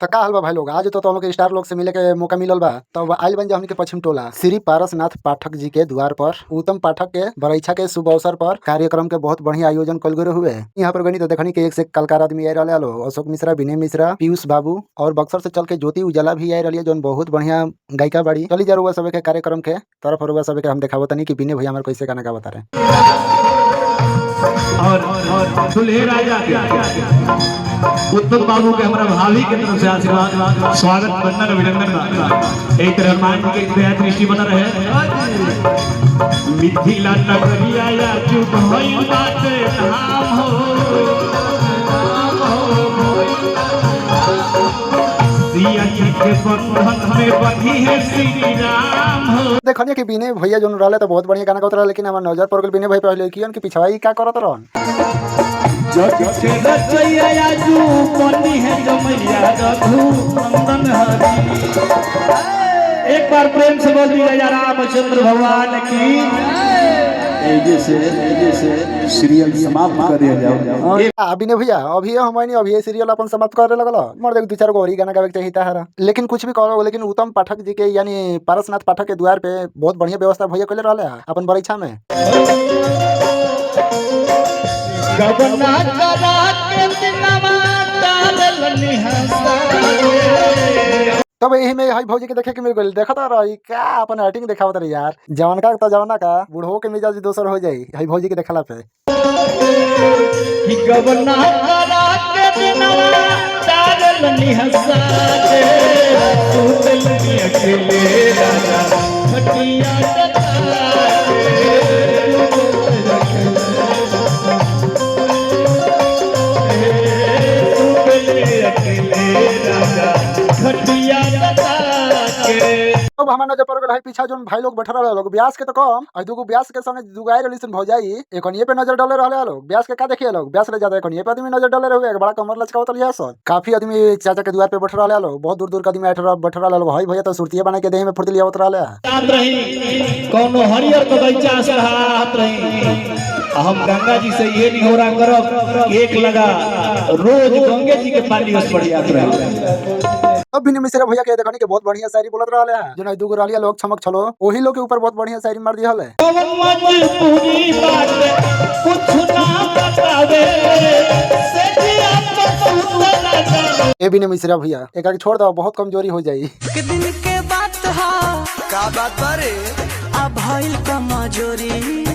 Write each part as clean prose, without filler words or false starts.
तो का हाल बा भाई लोग, आज तो हम लोग के स्टार लोग से मिले के मौका मिलल बा। तो आइल बन जा हमनी के पश्चिम टोला श्री पारसनाथ पाठक जी के द्वार पर उत्तम पाठक के बरईछा के शुभ अवसर पर कार्यक्रम के बहुत बढ़िया आयोजन कल गए हुए। यहाँ पर गणित देखनी के एक से कलाकार आदमी आए रहे लो, अशोक मिश्रा, विनय मिश्रा, पीयूष बाबू और बक्सर से चल के ज्योति उजाला भी आए रही है, जो बहुत बढ़िया गायिका बाड़ी। चली जा रुआ सब के कार्यक्रम के तरफ रुआ सब के हम देखावत नहीं कि विनय भैया हमारे कैसे गाना गावत रहे। और दुल्हे राजा उत्तम बाबू के हमारा भाभी के तरफ से आशीर्वाद, स्वागत, वंदन, अभिनंदन। एक तरह मान के दया दृष्टि बना रहे। मिथिला नगरिया या चुप होई बाटे नाम हो, सिया जी के बंधन में बंधी है श्री राम हो। देखनिए कि विनय भैया जो रहले तो बहुत बढ़िया गाना गावत रहे, लेकिन हमार नजर पड़ गेल विनय भाई पहले कियन कि पिछवाई का करत रहन। जग के रचैया आजू बनी है जमैया रघु नंदन हरि। एक बार प्रेम से बोल दीजिए रामचंद्र भगवान की। एजे से सीरियल समाप्त कर दिया जाओ। विनय भैया अभी हमारे अभी सीरियल अपन समाप्त करे लगल, मोर देख दो चार गो और गाना गावे के चाहिए तारा। लेकिन कुछ भी कहो, लेकिन उत्तम पाठक जी के यानी पारसनाथ पाठक के द्वार पे बहुत बढ़िया व्यवस्था भैया कइले रहले अपन बरईछा में। तब यही में हई भौजी के देखे के मिल गइल, देखता रही का अपन एक्टिंग देखावत रही यार। जवान का तो जवाना का बूढ़ो के मिजाज दोसर हो जाई हई भौजी के देखला पे। कि गबना करा के दिनवा तारल निहसा के तू दिल में अकेले राजा खटिया कथा अब हमार नजर पड़ गइल पीछा जोन भाई लोग बैठल रहे लोग ब्यास के तो कम और दुगो ब्यास के संगे दुगो आए रिलेशन भौजाई एकोनिए पे नजर डाले रहले लोग। ब्यास के का देखिए लोग, ब्यास ले ज्यादा एकोनिए पे आदमी नजर डाले रहे, एक बड़ा कमर लचकावत लिया सब। काफी आदमी चाचा के द्वार पे बैठल रहले लोग, बहुत दूर दूर के आदमी बैठल रहले लोग। हई भैया तो सुरतिया बना के देह में फुर्ती लियावत रहले। याद रही कोनो हरियर बगीचा से हाथ रही। हम गंगा जी से ये नहीं हो रहा करब एक लगा रोज गंगे जी के पानी उस पर याद रहे। अब विनय मिश्रा भैया के देखनी के बहुत बढ़िया शायरी बोलत रहले है, जो दुगो रहलिया लोग छमक छलो ओही लोग के ऊपर बहुत बढ़िया शायरी मार दिया है। पवन मजबूरी बात कुछ ना बतावे से दिया तो सुनना जाने। ए विनय मिश्रा भैया एक आगे छोड़ दो, बहुत कमजोरी हो जाई। के दिन के बात हा का बात बारे अब भइल कमजोरी।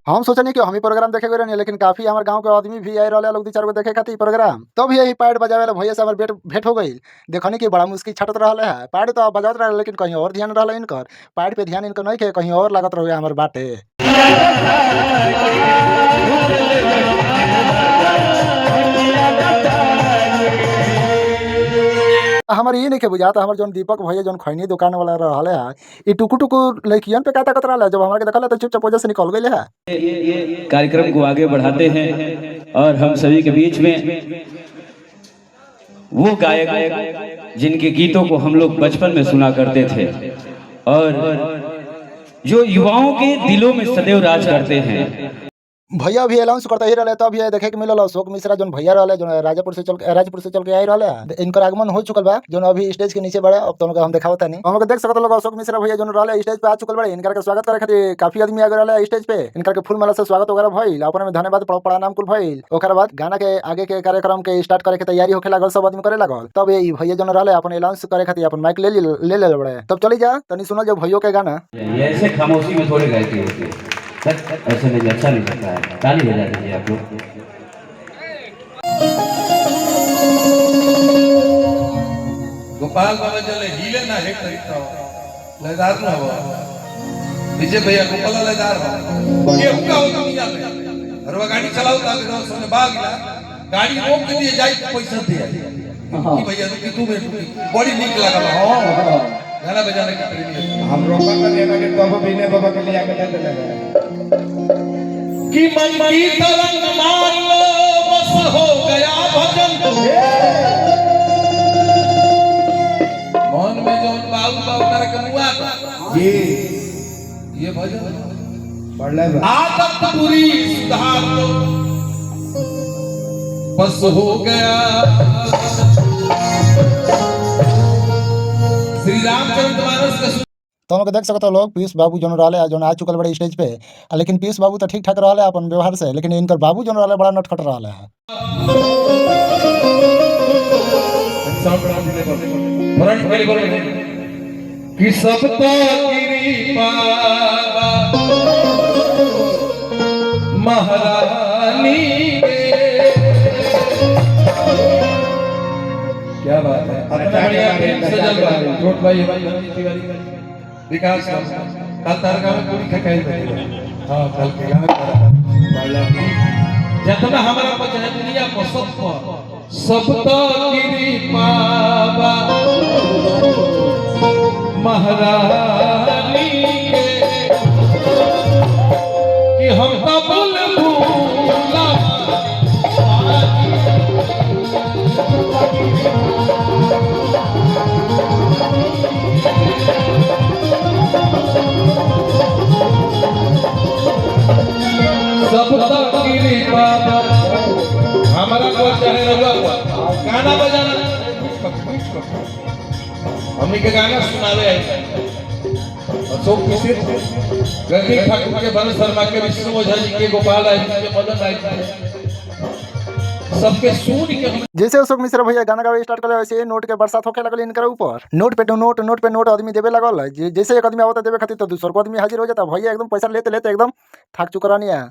हम सोचनी कि हम ही प्रोग्राम देखे गए, लेकिन काफी हमारे गांव के आदमी भी आए रहे लोग दो चार गो देखे खातिर प्रोग्राम। तो भी यही पैड बजावे वाला भैया से हमारे भेंट हो गई। देखनी कि बड़ा मुश्किल छटत रहा है, पैड तो बजावत रहे लेकिन कहीं और ध्यान रहा इनकर, पैड पे ध्यान इनकर नहीं के कहीं और लागत रहे हमारे बाटे। हमारे ये नहीं के बुझाता हमारे जोन दीपक भैया जोन खैनी दुकान वाला रहले है ई टुकु टुकु लड़कियन पे का ताकत रहला, जब हमारे के देखला तो चुपचाप वजह से निकल गइले है। कार्यक्रम को आगे बढ़ाते हैं और हम सभी के बीच में वो गायक जिनके गीतों को हम लोग बचपन में सुना करते थे और जो युवाओं के दिलों में सदैव राज करते हैं। भैया भी अनाउंस करता ही रहले, तब ये देखे के मिलल अशोक मिश्रा जोन भैया रहले जो राजपुर से चल के आई रहले। इनकर आगमन हो चुकल बा, जो अभी स्टेज के नीचे बड़े। अब तो हम देखावत नहीं, हम लोग देख सकत लोग अशोक मिश्रा भैया जोन रहले स्टेज पे आ चुकल बड़े। इनकर के स्वागत करे खातिर काफी आदमी आ गए रहले स्टेज पे। इनकर के फूल माला से स्वागत वगैरह भइल, अपने में धन्यवाद प्रणाम कुल भइल। ओकर बाद गाना के आगे के कार्यक्रम के स्टार्ट करे के तैयारी होखे लागल, सब आदमी करे लागल। तब ये भैया जोन रहले अपन अनाउंस करे खातिर अपन माइक ले बड़े। तब चली जा तनी सुनल जो भैया के गाना। ऐसे खामोशी में थोड़ी गायकी होती है, ऐसे नहीं, अच्छा नहीं लगता है। ताली बजा दीजिए आप लोग। गोपाल बाबा चले हिले ना हेट तरीका लयदार ना हो विजय भैया गोपाल लयदार हो ये हुआ हो दुनिया में। हरवा गाड़ी चलाओ ताकि तो सुने बागला गाड़ी रोक के दिए जाई पैसा दे की भैया कि तू में बड़ी नीक लागल। हां गाना बजाने के प्रेमी हम रोका कर लेना के तब विनय बाबा के लिए आके दे देना कि मन की तरंग मान लो बस हो गया भजन। मन में जो बाबू कर के मुआ ये भजन पढ़ ले आदत बुरी सुधार लो बस हो गया। श्री रामचरितमानस का तो हम लोग देख सकते हो लोग पीयूष बाबू जोन रहले जोन आ चुकल बड़े स्टेज पे लेकिन पीयूष बाबू तो ठीक ठाक रहले अपन व्यवहार से, लेकिन इनकर बाबू जोन रहले बड़ा नटखट रहले है। फ्रंट पे बोल कि सब तो कृपा महारानी के। क्या बात है, इतना बढ़िया प्रेम सजल बा। छोट भाई हमारी तिवारी विकास कल तार गांव में पूरी खकाई बैठे। हां कल के गांव जितना हमारा बचन है दुनिया को सब तो कृपा महारानी के कि हम तो भूला सब तक कृपा हमारा को चाहे रहुआ गाना बजाना हमनी के गाना सुनावे आई अशोक मिश्र गगनी ठाकुर के भरत शर्मा के विष्णु ओझा जी के गोपाल राय जी के मदन राय जी सबके सुन के जैसे अशोक मिश्रा भैया गाना गावे स्टार्ट करे वैसे नोट के बरसात होके लगल इनकर ऊपर। नोट पे नोट आदमी देवे लगल। जैसे एक आदमी आवता देवे खातिर तो दूसर को आदमी हाजिर हो जाता। भैया एकदम पैसा लेते लेते एकदम थक चुका रहनी है।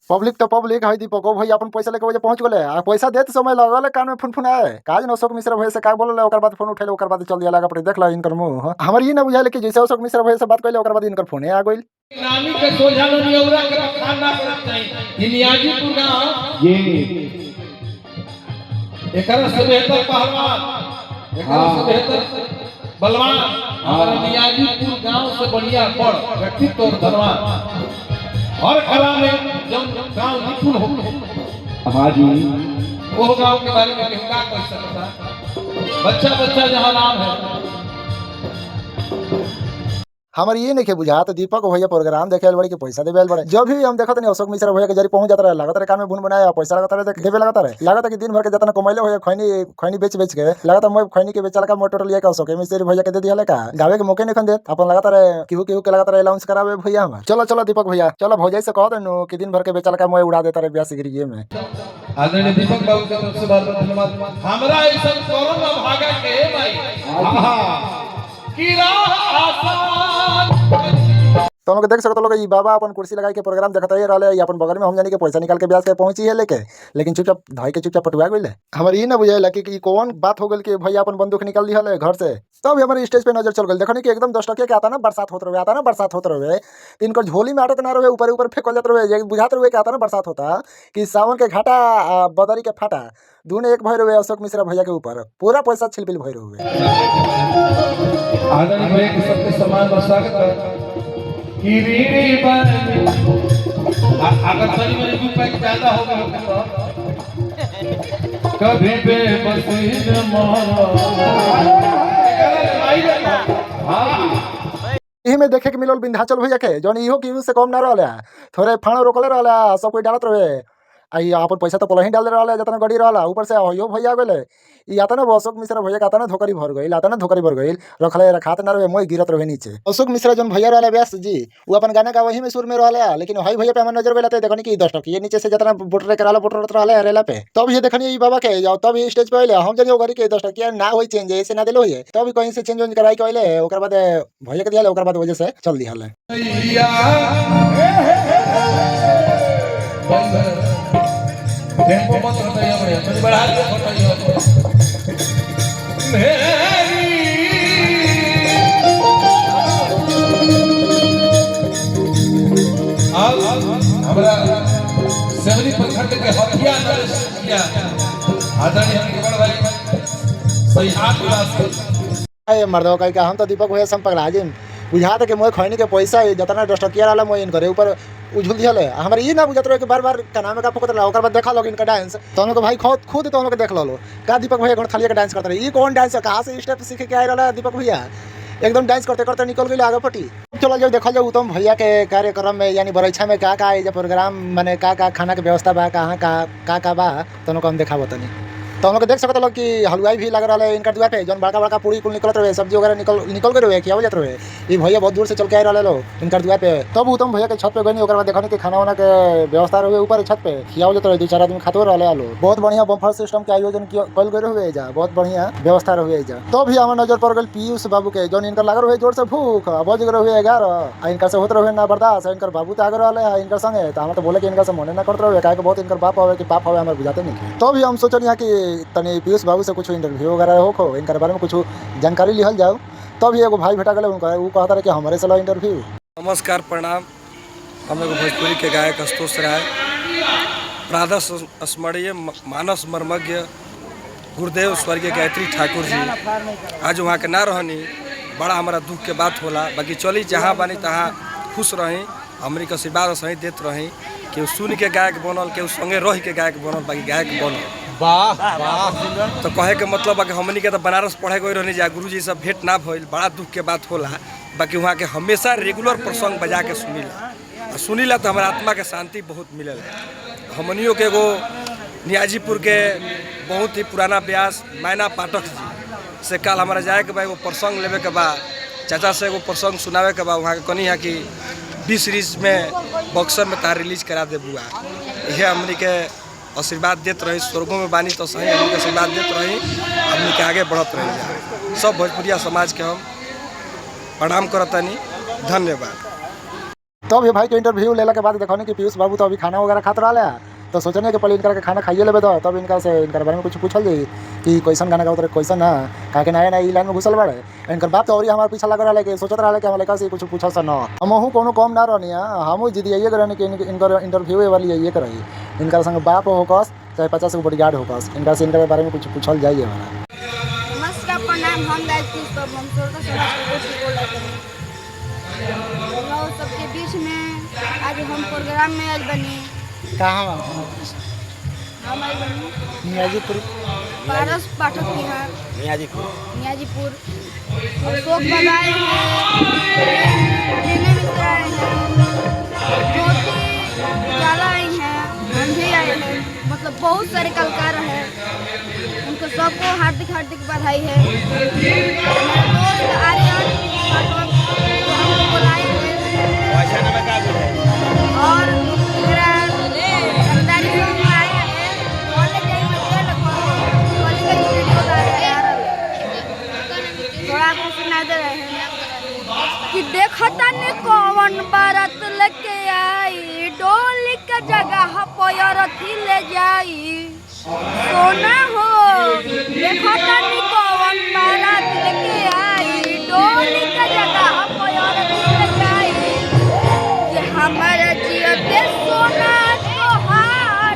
पब्लिक तो पब्लिक है दीपको भैया अपन पैसा लेके वजह पहुंच गए। पैसा देते समय लगल कान में फुन आए काज न अशोक मिश्रा भैया से का बोलल ओकर बाद फोन उठेले ओकर बाद चल दिया लगा पड़े देख लो इनकर मुंह। हमर ई ना बुझाइल कि जैसे अशोक मिश्रा भैया से बात कइले ओकर बाद इनकर फोन आ गइल। नानी के सोझा नियौरा के खाना करत नहीं नियाजीपुर गांव ये एकरा से बेहतर पहलवान एकरा से बेहतर बलवान हमारा नियाजीपुर गांव से बढ़िया बड़ व्यक्तित्व और धनवान हर कला में जब गांव निपुण हो। हाँ जी वो गांव के बारे में क्या कह सकता बच्चा बच्चा जहां नाम है। हमारे ये नहीं बुझा तो दीपक भैया प्रोग्राम देखे बड़े के पैसा देवे बड़े। जब भी हम देखते नहीं अशोक मिश्रा भैया के जरी पहुंच जाता रहे लगातार कान में बुन बनाया पैसा लगातार देवे लगातार लगता कि दिन भर के जितना कमाइले हो खैनी बेच के लगातार मैं खैनी के बेचल का मोटर लिया का अशोक मिश्रा भैया के दे दिया का गावे के मौके नहीं दे अपन लगातार केहू के लगातार अलाउंस करावे भैया हमार। चलो दीपक भैया चलो भौजाई से कह देनु कि दिन भर के बेचल का मैं उड़ा देता रहे ब्याह गिरिये में। आदरणीय दीपक बाबू के तरफ से बहुत धन्यवाद। हमरा ऐसा करो ना भागा के भाई की राह आसान। तो हम लोग देख सकते लोग ये बाबा अपन कुर्सी लगा के प्रोग्राम देखते ही रहे अपन बगल में हम जाने के पैसा निकाल के ब्याज के पहुंची है लेके लेकिन चुपचाप धाई के चुपचाप पटुआ गई। हमारे ये ना बुझाइल कि कौन बात हो गई कि भैया अपन बंदूक निकाल दिया है घर से। तब हमारे स्टेज पे नजर चल गई देखने कि एकदम 10 टकिया के आता ना बरसात होते रहे इनकर झोली में आटत ना रहे ऊपर फेंकल जाते रहे बुझाते रहे कि आता ना बरसात होता कि सावन के घाटा बदरी के फाटा दूने एक भय रहे अशोक मिश्रा भैया के ऊपर पूरा पैसा छिलपिल भय रहे। आदरणीय भैया के सबके सम्मान और स्वागत की रीड़ी बन अगर सही में दू पैक ज्यादा हो गया कभी बेबसी न मारा यही में देखे के मिलल विंध्याचल भैया के जौन इहो कि से कम ना रहले थोड़े फाण रोकले रहले सब कोई डालत रहे आई अपन पैसा तो पहले डाल रहा जितना गड़ी रहा ऊपर से हो भैया गए आता ना अशोक मिश्रा भैया आता ना धोकरी भर गई आता ना धोकरी भर गई रखले रखाते ना रहे मोई गिरत रहे नीचे। अशोक मिश्रा जो भैया रहा व्यास जी वो अपन गाना का वही में सुर में रहा लेकिन हई भैया पे हम नजर गए देखनी कि 10 टकिया नीचे से जितना बोटर करा बोटर रहा रेला पे तब ये देखनी बाबा के तब स्टेज पे हम जब गरी के 10 टकिया ना हो चेंज ऐसे ना दिलो है तब कहीं से चेंज कराई कहले ओकर बाद भैया के दिया ओकर बाद वजह से चल दिया टेम्पो मत हटाइए भैया थोड़ी बढ़ा के हटाइए हमरा सेवरी प्रखंड के हथिया नरेश किया आदरणीय हमके बड़ भाई सही हाथ क्लास ए मर्दो कह हम तो दीपक भैया सम पगला जिम बुझा कि मोय खैनी के पैसा जितना 10 टकिया वाला मोय इन करे ऊपर उझुल दिया हमारे ये ना बुझत रहे कि बार बार का नाम का फकत रहा ओकर बाद देखा लोग इनका डांस तो हम लोग भाई खुद तो हम लोग देख लो का दीपक भैया थालिया का डांस करते रहे ये कौन डांस है कहाँ से स्टेप सीख के आए रहा दीपक भैया एकदम डांस करते करते निकल गई आगे पटी। चलो जो देखल जाओ उत्तम भैया के कार्यक्रम में यानी बरैछा में का ये प्रोग्राम माने का खाना के व्यवस्था बा कहाँ का बा तनो हम देखाबो तनी। तो हम लोग देख सकते लोग कि हलवाई भी लग रहा है इनका दुआ पे जौन बड़का बड़का पूरी कुल निकलत रहे सब्जी वगैरह निकल के रहे खियावल जात रहे। ये भैया बहुत दूर से चल के आ रहे लोग इनका दुआ पे। तब उत्तम भैया के छत पे गई ओकर बाद देखने कि खाना वाना के व्यवस्था रहे ऊपर छत पे खियावल जात रहे 2-4 आदमी खाते रहे लोग। बहुत बढ़िया बम्फर सिस्टम के आयोजन कल गए हुए जा बहुत बढ़िया व्यवस्था रहे जा। तो भी हमारे नजर पड़ गई पीयूष बाबू के जौन इनका लग रहे जोर से भूख बज गए हुए 11 इनका से होते रहे ना बर्दाश्त इनकर बाबू तो आगे रहे इनका संगे तो हम तो बोले कि इनका से मने ना करते रहे काहे बहुत इनकर बाप हवे कि पाप हवे हमारे बुझाते नहीं। तो भी हम सोचनी कि तनी पीयूष बाबू से कुछ इंटरव्यू वगैरह हो इनके बारे में कुछ जानकारी लिहल जाओ। तब भी एगो भाई भेटा गए वो कहता रहे कि हमारे से लो इंटरव्यू। नमस्कार प्रणाम। हम लोग भोजपुरी के गायक आशुतोष राय प्रातः स्मरणीय मानस मर्मज्ञ गुरुदेव स्वर्गीय गायत्री ठाकुर जी आज वहाँ के ना रहनी बड़ा हमारा दुख के बात होला। बाकी चली जहाँ बानी तहाँ खुश रही हमरी के आशीर्वाद सही देते रही कि सुन के गायक बनल के संगे रह के गायक बनल बाकी गायक बनल। वाह तो कहे के मतलब कि हमनी के तो बनारस पढ़े गई रहनी जा गुरु जी सब भेंट ना भइल बड़ा दुख के बात होला। बाकी वहाँ के हमेशा रेगुलर प्रसंग बजा के सुनीला तो हमारा आत्मा के शांति बहुत मिलल। हमनियों के एगो नियाजीपुर के बहुत ही पुराना व्यास मैना पाठक जी से कल हमारा जाए के बा एगो प्रसंग लेवे के बा चाचा से एगो प्रसंग सुनावे के बा। वहाँ के कनी है कि 20 सीरीज में बक्सर में तार रिलीज करा दे बुआ। यह हमनी के आशीर्वाद देते रही स्वर्गों में बानी तो सही हमनी के आशीर्वाद देते रही हमनी के आगे बढ़त रही। सब भोजपुरिया समाज के हम प्रणाम करतनी धन्यवाद। तो ये भाई के इंटरव्यू लेला के बाद देखने कि पीयूष बाबू तो अभी खाना वगैरह खात रहा तो सोचने कि पहले इनका के खाना खाइए लेबे तब इनका से इनका बारे में कुछ पूछल जाई कि कैसन गाना गावत रहे कैसन ना काहे के नया ई लाइन में घुसल बाड़े। इनकर बाप तो और हमारे पीछे लग रहा है कि सोचत रहा है कि हमारे लड़का से कुछ पूछल सा ना हमहू कोनो कम ना रहनी हमहू जिद ये करनी कि इनकर इंटरव्यू वाली ये करई इनका संग बाप होकस चाहे 50 गो बॉडीगार्ड होकस इनका से इनके बारे में कुछ पूछल जाइए हमारा। नमस्कार प्रणाम हम गायत्री बाबू हम सोरका समाज से बोल रहे हैं लोग सबके बीच में आज हम प्रोग्राम में आज बनी कहाँ हम आज बनी नियाजीपुर पारस पाठक बिहार नियाजीपुर अशोक बनाए हैं देने मिश्रा आए हैं ज्योति जाला आई हैं हम भी आए हैं मतलब बहुत सारे कलाकार हैं उनको सबको हार्दिक हार्दिक बधाई है। मेरे दोस्त आर्यन हमको बुलाए हैं और मेरा सरदारी सॉन्ग आए हैं कॉलेज टाइम में कॉलेज का स्टूडियो थोड़ा कुछ सुना दे रहे हैं कि देखता ने कौन बारात लेके आई डोली के जगह पर थी ले जाई सोना हो देखता ने कौन बारात लेके आई डोली के जगह पर थी ले जाई ये हमारा जिया के सोना तो हार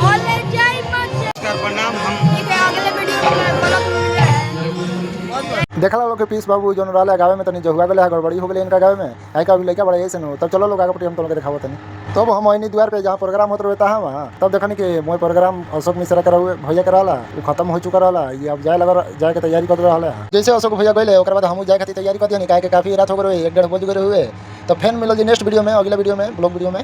भले जाई मचे। प्रणाम। ठीक है अगले वीडियो में ब्लॉग में देखला लोग के पीयूष बाबू जो रहा गावे में तनी जहुआ गले गड़बड़ी हो गई इनका गावे में आई का भी लड़का बड़ा ऐसे नो तब चलो लोग आगे पटी हम तुमके दिखावो तनी। तब हम वही द्वार पे जहाँ प्रोग्राम होते रहता है वहाँ तब देखनी कि मोए प्रोग्राम अशोक मिश्रा करा हुए भैया करा वो खत्म हो चुका रहा ये अब जाए के तैयारी कर रहा है। जैसे अशोक भैया गए बाद हम जाए खातिर तैयारी कर दिया काहे काफी रात हो गए 1-1:30 बज गए हुए। तो फैन मिलल जी नेक्स्ट वीडियो में अगला वीडियो में ब्लॉग वीडियो में।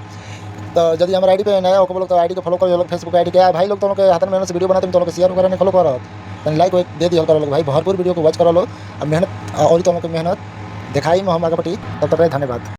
तो यदि हमारे आईडी पे नया हो लोग तो आईडी को फॉलो करो फेसबुक आईडी के भाई लोग तो हाथ में वीडियो बनाते हैं तो शेयर वगैरह फॉलो करो लाइक दे दिया करो भाई भरपूर वीडियो को वॉच करो लो अब मेहनत और तो मेहनत दिखाई में हम आगे पटी तब तक धन्यवाद।